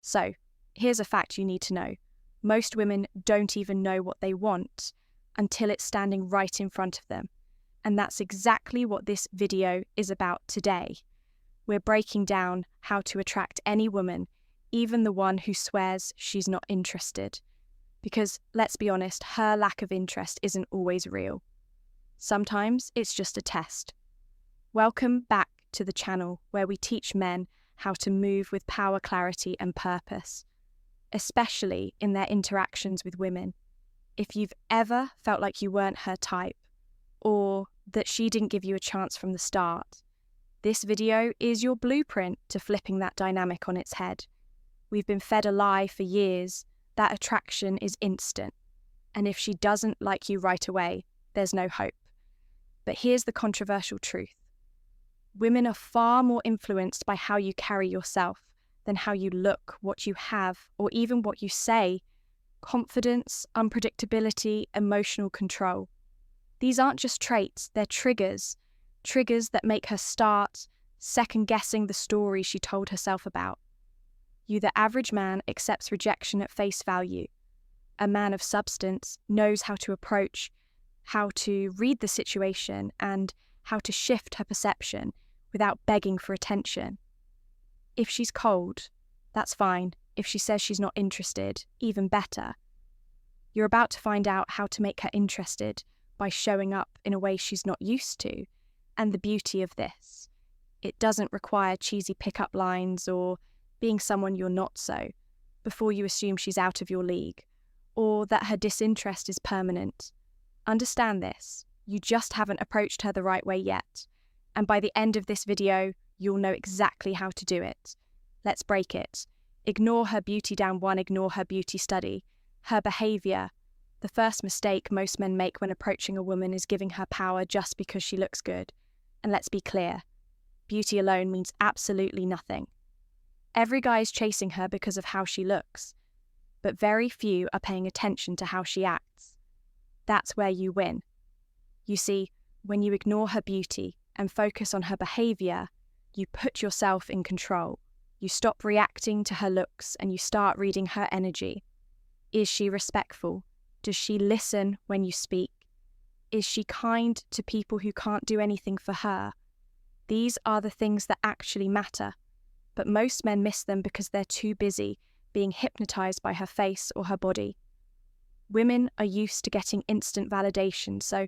So, here's a fact you need to know. Most women don't even know what they want until it's standing right in front of them. And that's exactly what this video is about today. We're breaking down how to attract any woman, even the one who swears she's not interested. Because, let's be honest, her lack of interest isn't always real. Sometimes it's just a test. Welcome back to the channel where we teach men how to move with power, clarity, and purpose, especially in their interactions with women. If you've ever felt like you weren't her type, or that she didn't give you a chance from the start, this video is your blueprint to flipping that dynamic on its head. We've been fed a lie for years that attraction is instant, and if she doesn't like you right away, there's no hope. But here's the controversial truth. Women are far more influenced by how you carry yourself than how you look, what you have, or even what you say. Confidence, unpredictability, emotional control. These aren't just traits, they're triggers that make her start second-guessing the story she told herself about. The average man accepts rejection at face value. A man of substance knows how to approach, how to read the situation, and how to shift her perception without begging for attention. If she's cold, that's fine. If she says she's not interested, even better. You're about to find out how to make her interested by showing up in a way she's not used to. And the beauty of this, it doesn't require cheesy pickup lines or being someone you're not so before you assume she's out of your league or that her disinterest is permanent. Understand this, you just haven't approached her the right way yet. And by the end of this video, you'll know exactly how to do it. Let's break it. Ignore her beauty down one, ignore her beauty study. Her behaviour. The first mistake most men make when approaching a woman is giving her power just because she looks good. And let's be clear, beauty alone means absolutely nothing. Every guy is chasing her because of how she looks, but very few are paying attention to how she acts. That's where you win. You see, when you ignore her beauty and focus on her behaviour, you put yourself in control. You stop reacting to her looks and you start reading her energy. Is she respectful? Does she listen when you speak? Is she kind to people who can't do anything for her? These are the things that actually matter, but most men miss them because they're too busy being hypnotized by her face or her body. Women are used to getting instant validation, so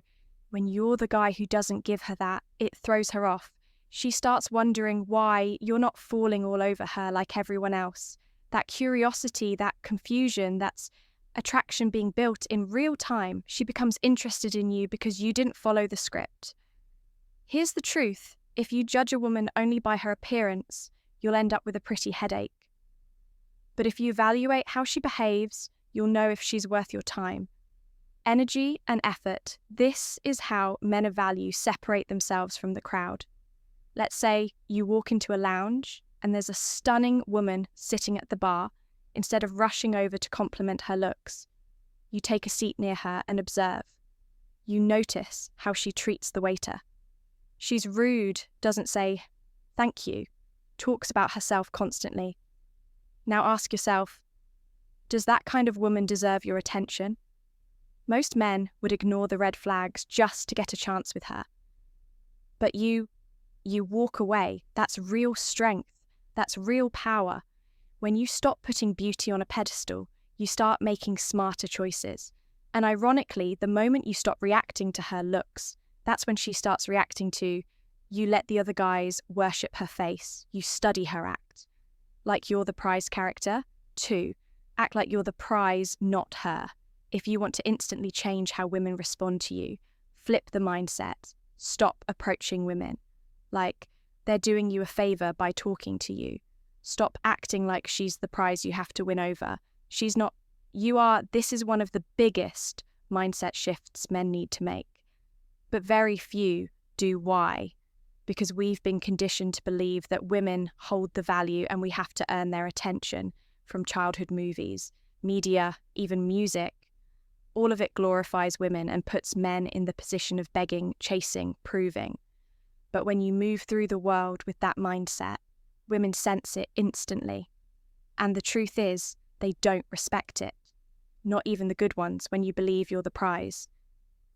when you're the guy who doesn't give her that, it throws her off. She starts wondering why you're not falling all over her like everyone else. That curiosity, that confusion, that's attraction being built in real time. She becomes interested in you because you didn't follow the script. Here's the truth. If you judge a woman only by her appearance, you'll end up with a pretty headache. But if you evaluate how she behaves, you'll know if she's worth your time. Energy and effort. This is how men of value separate themselves from the crowd. Let's say you walk into a lounge and there's a stunning woman sitting at the bar. Instead of rushing over to compliment her looks, you take a seat near her and observe. You notice how she treats the waiter. She's rude, doesn't say thank you, talks about herself constantly. Now ask yourself, does that kind of woman deserve your attention? Most men would ignore the red flags just to get a chance with her. But you walk away. That's real strength. That's real power. When you stop putting beauty on a pedestal, you start making smarter choices. And ironically, the moment you stop reacting to her looks, that's when she starts reacting to you. Let the other guys worship her face. You study her act. Like you're the prize character. 2, act like you're the prize, not her. If you want to instantly change how women respond to you, flip the mindset. Stop approaching women like they're doing you a favor by talking to you. Stop acting like she's the prize you have to win over. She's not. You are. This is one of the biggest mindset shifts men need to make. But very few do. Why? Because we've been conditioned to believe that women hold the value and we have to earn their attention from childhood movies, media, even music. All of it glorifies women and puts men in the position of begging, chasing, proving. But when you move through the world with that mindset, women sense it instantly. And the truth is, they don't respect it. Not even the good ones when you believe you're the prize.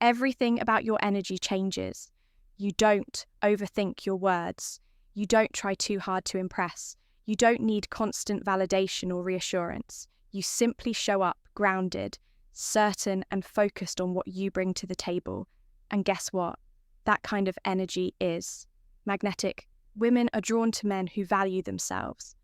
Everything about your energy changes. You don't overthink your words. You don't try too hard to impress. You don't need constant validation or reassurance. You simply show up grounded, certain and focused on what you bring to the table. And guess what? That kind of energy is magnetic. Women are drawn to men who value themselves.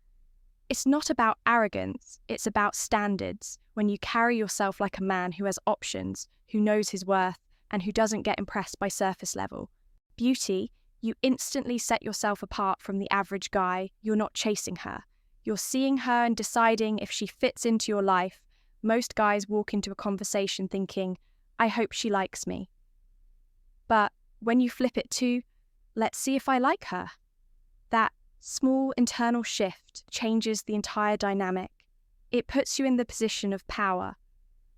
It's not about arrogance, it's about standards. When you carry yourself like a man who has options, who knows his worth, and who doesn't get impressed by surface level beauty, you instantly set yourself apart from the average guy. You're not chasing her. You're seeing her and deciding if she fits into your life. Most guys walk into a conversation thinking, I hope she likes me. But when you flip it to, let's see if I like her, that small internal shift changes the entire dynamic. It puts you in the position of power,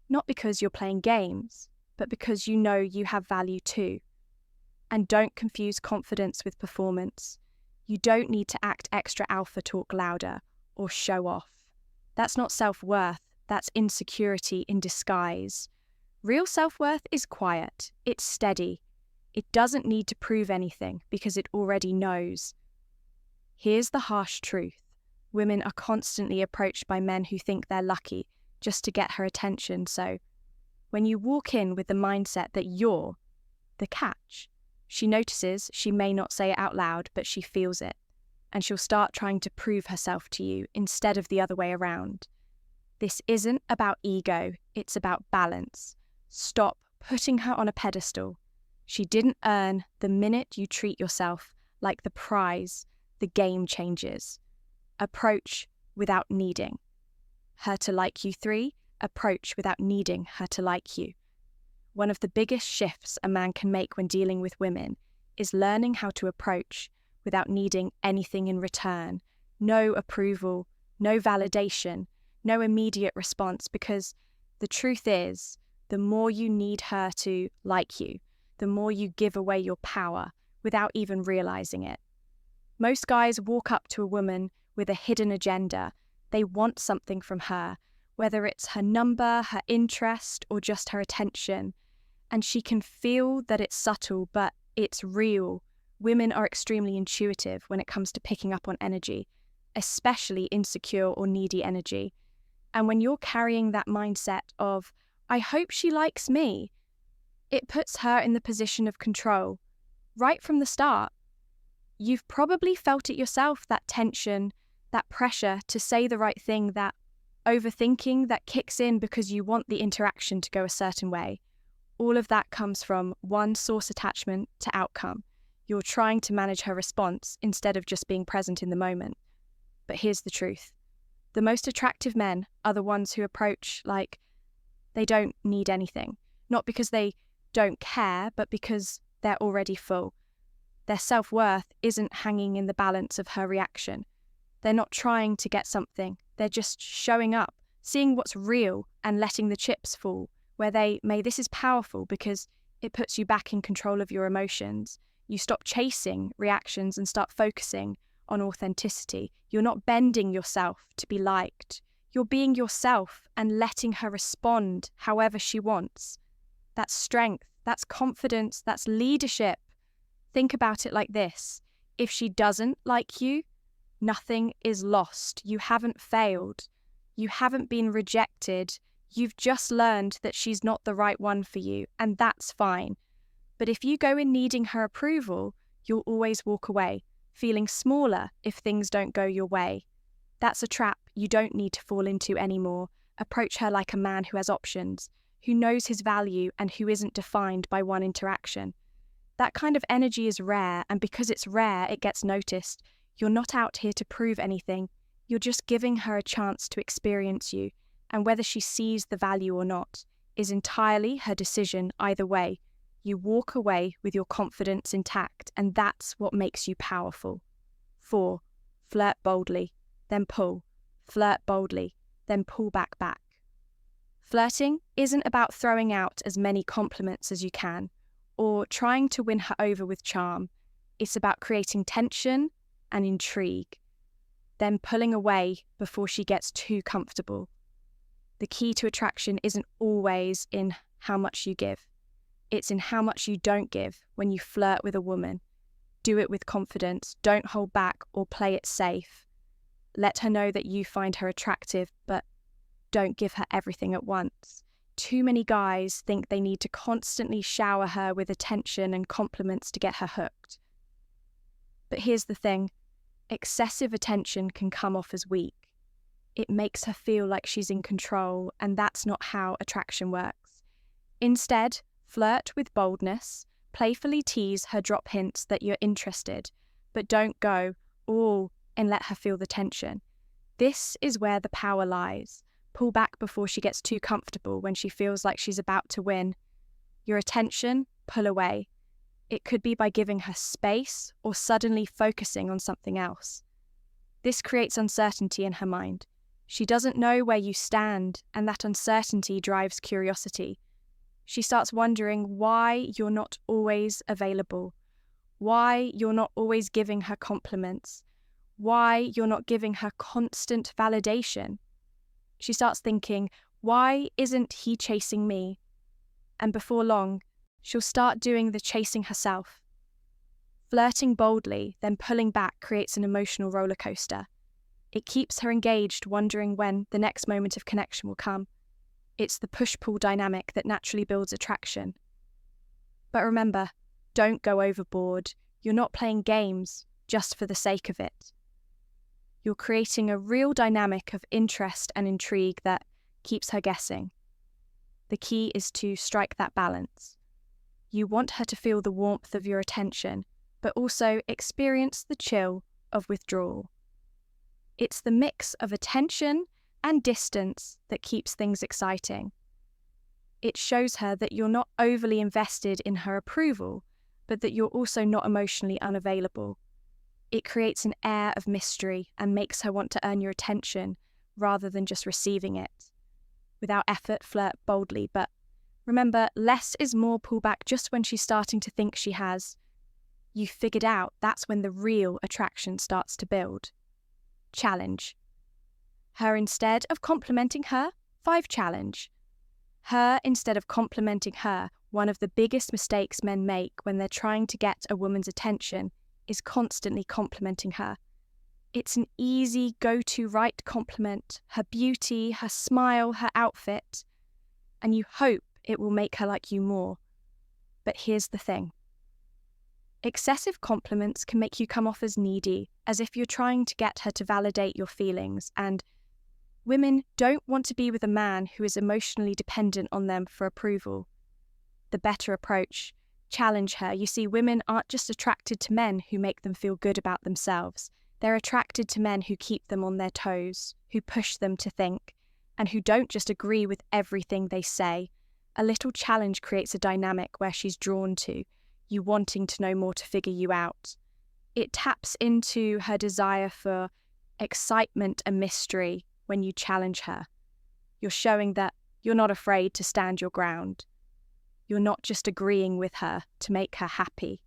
not because you're playing games, but because you know you have value too. And don't confuse confidence with performance. You don't need to act extra alpha, talk louder, or show off. That's not self-worth, that's insecurity in disguise. Real self-worth is quiet, it's steady. It doesn't need to prove anything because it already knows. Here's the harsh truth. Women are constantly approached by men who think they're lucky just to get her attention. So when you walk in with the mindset that you're the catch, she notices. She may not say it out loud, but she feels it. And she'll start trying to prove herself to you instead of the other way around. This isn't about ego, it's about balance. Stop putting her on a pedestal. She didn't earn. The minute you treat yourself like the prize, the game changes. Approach without needing her to like you. 3, approach without needing her to like you. One of the biggest shifts a man can make when dealing with women is learning how to approach without needing anything in return. No approval, no validation, no immediate response, because the truth is, the more you need her to like you, the more you give away your power without even realizing it. Most guys walk up to a woman with a hidden agenda. They want something from her, whether it's her number, her interest, or just her attention. And she can feel that it's subtle, but it's real. Women are extremely intuitive when it comes to picking up on energy, especially insecure or needy energy. And when you're carrying that mindset of, I hope she likes me, it puts her in the position of control. Right from the start, you've probably felt it yourself, that tension, that pressure to say the right thing, that overthinking that kicks in because you want the interaction to go a certain way. All of that comes from one source attachment to outcome. You're trying to manage her response instead of just being present in the moment. But here's the truth. The most attractive men are the ones who approach like they don't need anything. Not because they don't care, but because they're already full. Their self-worth isn't hanging in the balance of her reaction. They're not trying to get something. They're just showing up, seeing what's real and letting the chips fall, where this is powerful because it puts you back in control of your emotions. You stop chasing reactions and start focusing on authenticity. You're not bending yourself to be liked. You're being yourself and letting her respond however she wants. That's strength, that's confidence, that's leadership. Think about it like this. If she doesn't like you, nothing is lost. You haven't failed. You haven't been rejected. You've just learned that she's not the right one for you, and that's fine. But if you go in needing her approval, you'll always walk away, feeling smaller if things don't go your way. That's a trap you don't need to fall into anymore. Approach her like a man who has options, who knows his value and who isn't defined by one interaction. That kind of energy is rare, and because it's rare, it gets noticed. You're not out here to prove anything. You're just giving her a chance to experience you, and whether she sees the value or not is entirely her decision either way. You walk away with your confidence intact, and that's what makes you powerful. 4. Flirt boldly, then pull. Flirt boldly, then pull back. Flirting isn't about throwing out as many compliments as you can, or trying to win her over with charm. It's about creating tension and intrigue. then pulling away before she gets too comfortable. The key to attraction isn't always in how much you give. It's in how much you don't give when you flirt with a woman. Do it with confidence. Don't hold back or play it safe. Let her know that you find her attractive, but don't give her everything at once. Too many guys think they need to constantly shower her with attention and compliments to get her hooked. But here's the thing. Excessive attention can come off as weak. It makes her feel like she's in control, and that's not how attraction works. Instead, flirt with boldness, playfully tease her, drop hints that you're interested, but don't go all and let her feel the tension. This is where the power lies. Pull back before she gets too comfortable when she feels like she's about to win. Your attention, pull away. It could be by giving her space or suddenly focusing on something else. This creates uncertainty in her mind. She doesn't know where you stand, and that uncertainty drives curiosity. She starts wondering why you're not always available, why you're not always giving her compliments, why you're not giving her constant validation. She starts thinking, why isn't he chasing me? And before long, she'll start doing the chasing herself. Flirting boldly, then pulling back creates an emotional roller coaster. It keeps her engaged, wondering when the next moment of connection will come. It's the push-pull dynamic that naturally builds attraction. But remember, don't go overboard. You're not playing games just for the sake of it. You're creating a real dynamic of interest and intrigue that keeps her guessing. The key is to strike that balance. You want her to feel the warmth of your attention, but also experience the chill of withdrawal. It's the mix of attention and distance that keeps things exciting. It shows her that you're not overly invested in her approval, but that you're also not emotionally unavailable. It creates an air of mystery and makes her want to earn your attention rather than just receiving it. Without effort, flirt boldly, but remember, less is more. Pull back just when she's starting to think she has. You figured out that's when the real attraction starts to build. Challenge. Her instead of complimenting her, 5 challenge. Her instead of complimenting her. One of the biggest mistakes men make when they're trying to get a woman's attention is constantly complimenting her. It's an easy go-to right compliment, her beauty, her smile, her outfit, and you hope it will make her like you more. But here's the thing. Excessive compliments can make you come off as needy, as if you're trying to get her to validate your feelings, and women don't want to be with a man who is emotionally dependent on them for approval. The better approach, challenge her. You see, women aren't just attracted to men who make them feel good about themselves. They're attracted to men who keep them on their toes, who push them to think, and who don't just agree with everything they say. A little challenge creates a dynamic where she's drawn to, you wanting to know more to figure you out. It taps into her desire for excitement and mystery when you challenge her. You're showing that you're not afraid to stand your ground. You're not just agreeing with her to make her happy.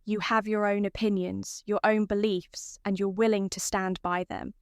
You have your own opinions, your own beliefs, and you're willing to stand by them,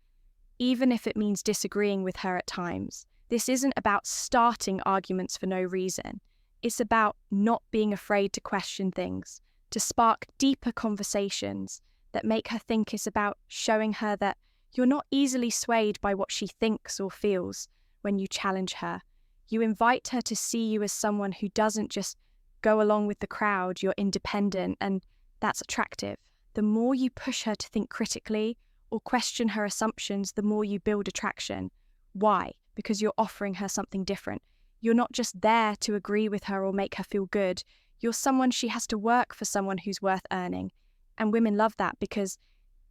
even if it means disagreeing with her at times. This isn't about starting arguments for no reason. It's about not being afraid to question things, to spark deeper conversations that make her think. It's about showing her that you're not easily swayed by what she thinks or feels when you challenge her. You invite her to see you as someone who doesn't just go along with the crowd. You're independent, and that's attractive. The more you push her to think critically or question her assumptions, the more you build attraction. Why? Because you're offering her something different. You're not just there to agree with her or make her feel good. You're someone she has to work for, someone who's worth earning. And women love that because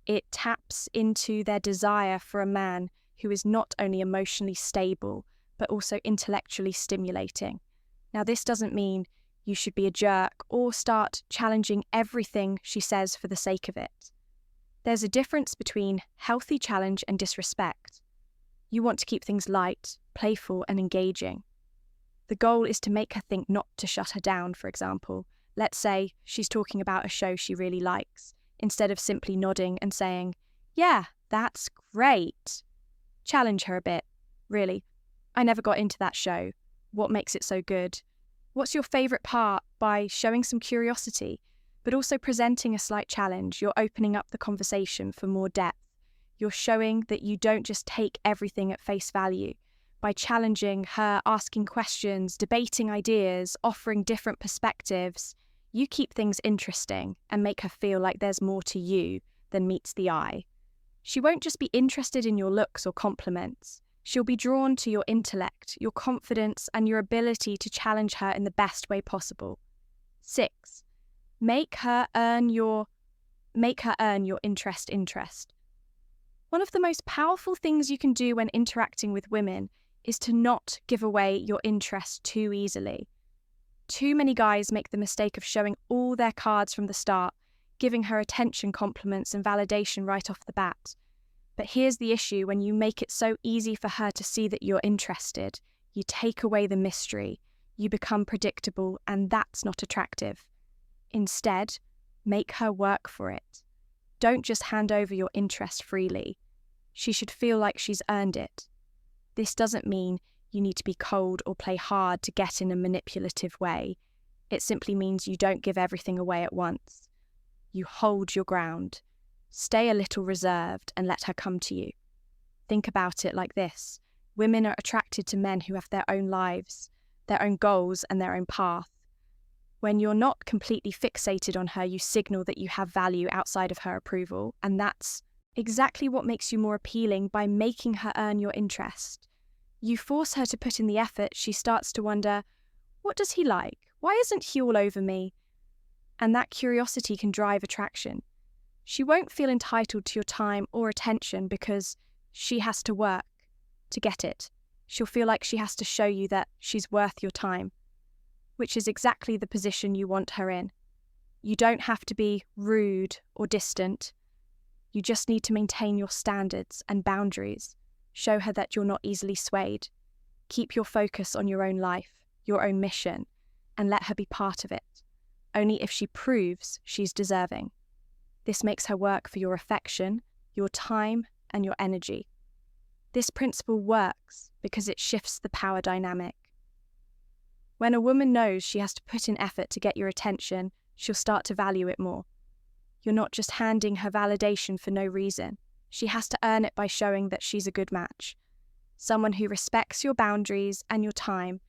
it taps into their desire for a man who is not only emotionally stable, but also intellectually stimulating. Now, this doesn't mean you should be a jerk or start challenging everything she says for the sake of it. There's a difference between healthy challenge and disrespect. You want to keep things light, playful, and engaging. The goal is to make her think, not to shut her down, for example. Let's say she's talking about a show she really likes. Instead of simply nodding and saying, "Yeah, That's great. Challenge her a bit. Really. I never got into that show. What makes it so good? What's your favourite part? By showing some curiosity, but also presenting a slight challenge. You're opening up the conversation for more depth. You're showing that you don't just take everything at face value. By challenging her, asking questions, debating ideas, offering different perspectives, you keep things interesting and make her feel like there's more to you than meets the eye. She won't just be interested in your looks or compliments. She'll be drawn to your intellect, your confidence, and your ability to challenge her in the best way possible. 6. Make her earn your interest. One of the most powerful things you can do when interacting with women is to not give away your interest too easily. Too many guys make the mistake of showing all their cards from the start, giving her attention, compliments, and validation right off the bat. But here's the issue: when you make it so easy for her to see that you're interested, you take away the mystery, you become predictable, and that's not attractive. Instead, make her work for it. Don't just hand over your interest freely. She should feel like she's earned it. This doesn't mean you need to be cold or play hard to get in a manipulative way. It simply means you don't give everything away at once. You hold your ground. Stay a little reserved and let her come to you. Think about it like this: women are attracted to men who have their own lives, their own goals, and their own path. When you're not completely fixated on her, you signal that you have value outside of her approval, and that's exactly what makes you more appealing. By making her earn your interest, you force her to put in the effort. She starts to wonder, what does he like? Why isn't he all over me? And that curiosity can drive attraction. She won't feel entitled to your time or attention because she has to work to get it. She'll feel like she has to show you that she's worth your time, which is exactly the position you want her in. You don't have to be rude or distant. You just need to maintain your standards and boundaries. Show her that you're not easily swayed. Keep your focus on your own life, your own mission, and let her be part of it, only if she proves she's deserving. This makes her work for your affection, your time, and your energy. This principle works because it shifts the power dynamic. When a woman knows she has to put in effort to get your attention, she'll start to value it more. You're not just handing her validation for no reason. She has to earn it by showing that she's a good match. Someone who respects your boundaries and your time.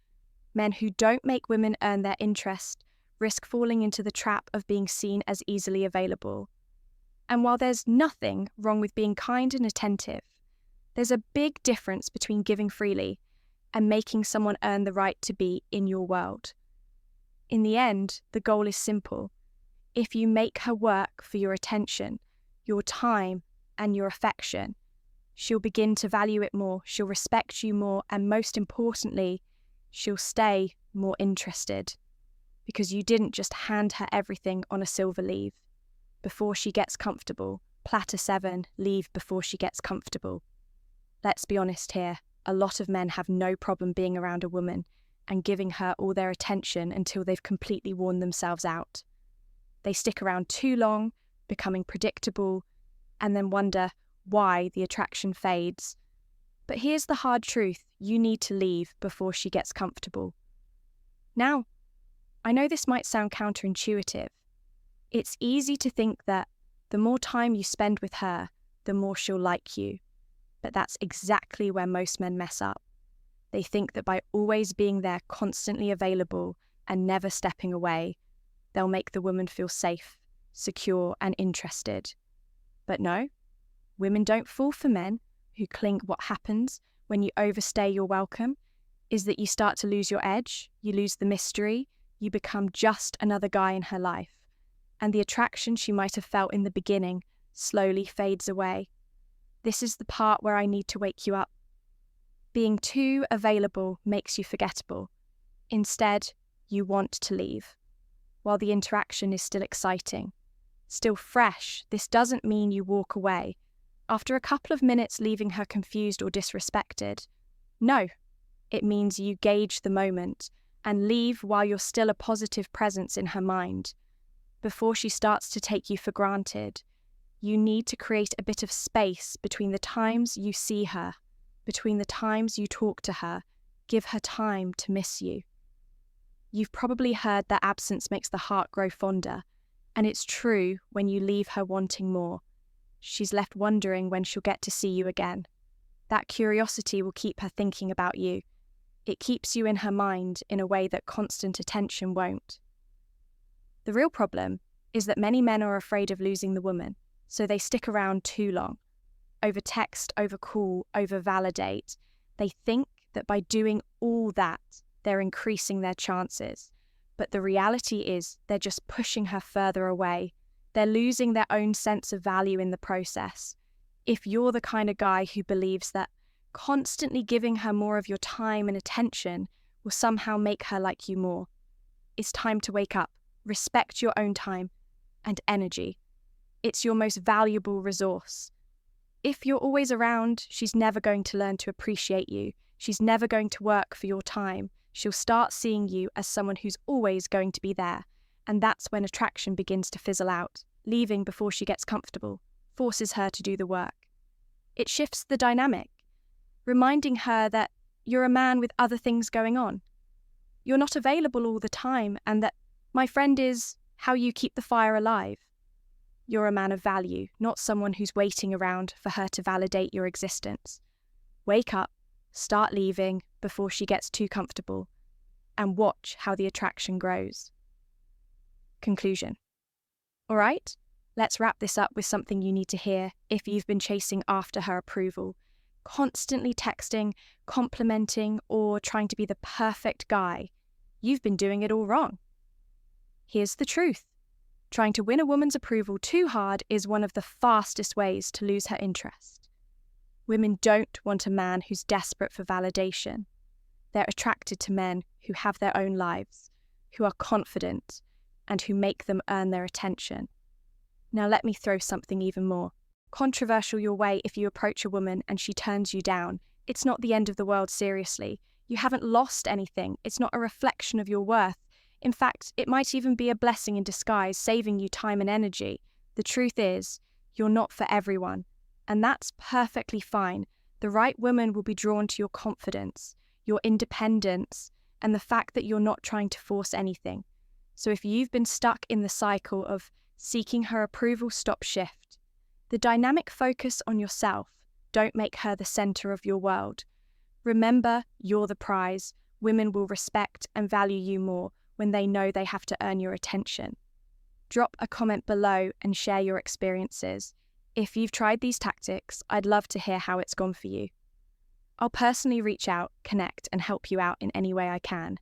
Men who don't make women earn their interest risk falling into the trap of being seen as easily available. And while there's nothing wrong with being kind and attentive, there's a big difference between giving freely and making someone earn the right to be in your world. In the end, the goal is simple. If you make her work for your attention, your time, and your affection, she'll begin to value it more, she'll respect you more, and most importantly, she'll stay more interested, because you didn't just hand her everything on a silver leave. Before she gets comfortable, platter 7, leave before she gets comfortable. Let's be honest here, a lot of men have no problem being around a woman and giving her all their attention until they've completely worn themselves out. They stick around too long, becoming predictable, and then wonder why the attraction fades. But here's the hard truth: you need to leave before she gets comfortable. Now, I know this might sound counterintuitive. It's easy to think that the more time you spend with her, the more she'll like you. But that's exactly where most men mess up. They think that by always being there, constantly available, and never stepping away, they'll make the woman feel safe, secure, and interested. But no, women don't fall for men who cling. What happens when you overstay your welcome is that you start to lose your edge, you lose the mystery, you become just another guy in her life, and the attraction she might have felt in the beginning slowly fades away. This is the part where I need to wake you up. Being too available makes you forgettable. Instead, you want to leave, while the interaction is still exciting, still fresh. This doesn't mean you walk away after a couple of minutes, leaving her confused or disrespected. No, it means you gauge the moment and leave while you're still a positive presence in her mind. Before she starts to take you for granted, You need to create a bit of space between the times you see her, between the times you talk to her. Give her time to miss you. You've probably heard that absence makes the heart grow fonder, and it's true when you leave her wanting more. She's left wondering when she'll get to see you again. That curiosity will keep her thinking about you. It keeps you in her mind in a way that constant attention won't. The real problem is that many men are afraid of losing the woman, so they stick around too long. Over text, over call, over validate. They think that by doing all that, they're increasing their chances. But the reality is they're just pushing her further away. They're losing their own sense of value in the process. If you're the kind of guy who believes that constantly giving her more of your time and attention will somehow make her like you more, it's time to wake up. Respect your own time and energy. It's your most valuable resource. If you're always around, she's never going to learn to appreciate you. She's never going to work for your time. She'll start seeing you as someone who's always going to be there. And that's when attraction begins to fizzle out. Leaving before she gets comfortable forces her to do the work. It shifts the dynamic, reminding her that you're a man with other things going on. You're not available all the time, and that my friend is how you keep the fire alive. You're a man of value, not someone who's waiting around for her to validate your existence. Wake up, start leaving before she gets too comfortable, and watch how the attraction grows. Conclusion. All right, let's wrap this up with something you need to hear if you've been chasing after her approval, constantly texting, complimenting, or trying to be the perfect guy. You've been doing it all wrong. Here's the truth. Trying to win a woman's approval too hard is one of the fastest ways to lose her interest. Women don't want a man who's desperate for validation. They're attracted to men who have their own lives, who are confident, and who make them earn their attention. Now let me throw something even more controversial your way if you approach a woman and she turns you down. It's not the end of the world, seriously. You haven't lost anything. It's not a reflection of your worth. In fact, it might even be a blessing in disguise, saving you time and energy. The truth is, you're not for everyone, and that's perfectly fine. The right woman will be drawn to your confidence, your independence, and the fact that you're not trying to force anything. So if you've been stuck in the cycle of seeking her approval, stop, shift. The dynamic focus on yourself. Don't make her the center of your world. Remember, you're the prize. Women will respect and value you more when they know they have to earn your attention. Drop a comment below and share your experiences. If you've tried these tactics, I'd love to hear how it's gone for you. I'll personally reach out, connect, and help you out in any way I can.